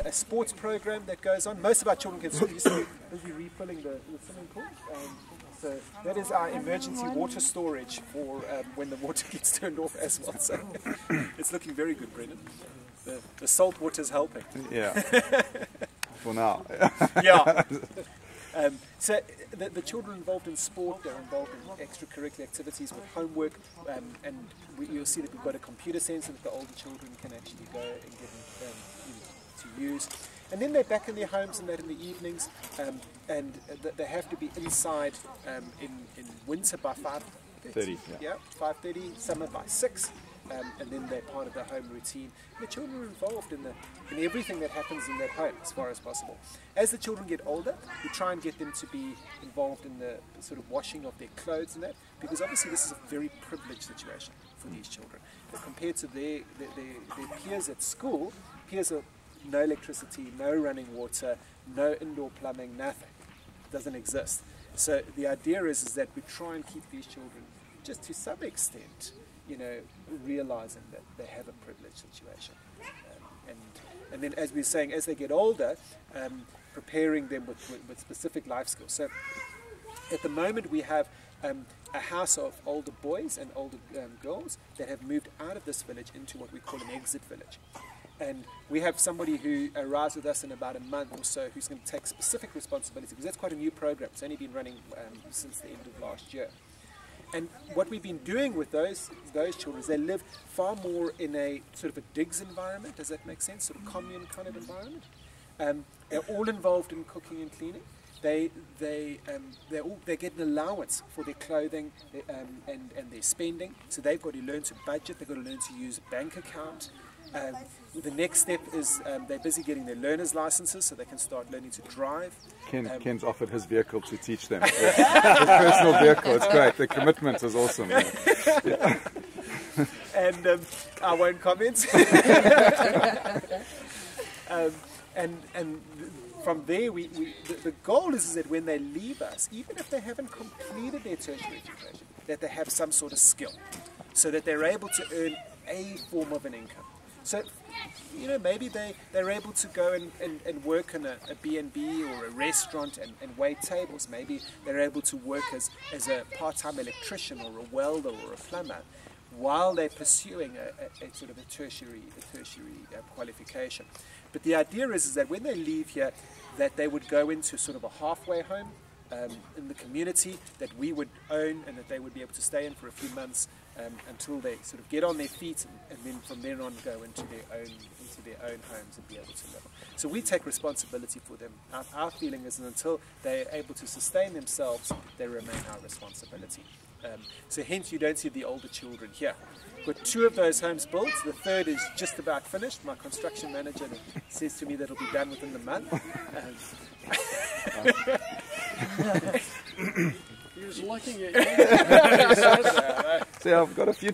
a sports program that goes on. Most of our children can swim. You're busy refilling the swimming pool. So that is our emergency water storage for when the water gets turned off as well. So it's looking very good, Brendan. The salt water is helping. Yeah. For now. Yeah. So the children involved in sport, they're involved in extracurricular activities with homework, and you'll see that we've got a computer center that the older children can actually go and get to use. And then they're back in their homes and that in the evenings, and they have to be inside in winter by 5:30. Yeah, 5:30, summer by 6. And then they're part of the home routine. And the children are involved in everything that happens in that home as far as possible. As the children get older, we try and get them to be involved in the sort of washing of their clothes and that, because obviously this is a very privileged situation for these children. But compared to their peers at school, peers are no electricity, no running water, no indoor plumbing, nothing. It doesn't exist. So the idea is that we try and keep these children, just to some extent, realizing that they have a privileged situation. And then, as we were saying, as they get older, preparing them with specific life skills. So at the moment we have a house of older boys and older girls that have moved out of this village into what we call an exit village. And we have somebody who arrives with us in about a month or so who's going to take specific responsibility, because that's quite a new program. It's only been running since the end of last year. And what we've been doing with those children is they live far more in a sort of a digs environment. Does that make sense? Sort of commune kind of environment. They're all involved in cooking and cleaning. They get an allowance for their clothing and their spending. So they've got to learn to budget. They've got to learn to use a bank account. The next step is they're busy getting their learner's licenses so they can start learning to drive. Ken's offered his vehicle to teach them. His personal vehicle, it's great. The commitment is awesome. Yeah. And I won't comment. And from there, the goal is that when they leave us, even if they haven't completed their tertiary education, that they have some sort of skill, so that they're able to earn a form of an income. So, maybe they're able to go and work in a B&B or a restaurant and wait tables. Maybe they're able to work as a part-time electrician or a welder or a plumber while they're pursuing a sort of a tertiary qualification. But the idea is that when they leave here, that they would go into sort of a halfway home in the community that we would own, and that they would be able to stay in for a few months until they sort of get on their feet, and then from there on go into their own homes and be able to live. So we take responsibility for them. Our feeling is that until they're able to sustain themselves, they remain our responsibility. So hence you don't see the older children here. We've got 2 of those homes built. The third is just about finished. My construction manager says to me that it'll be done within the month. He was looking at you. See, I've got a few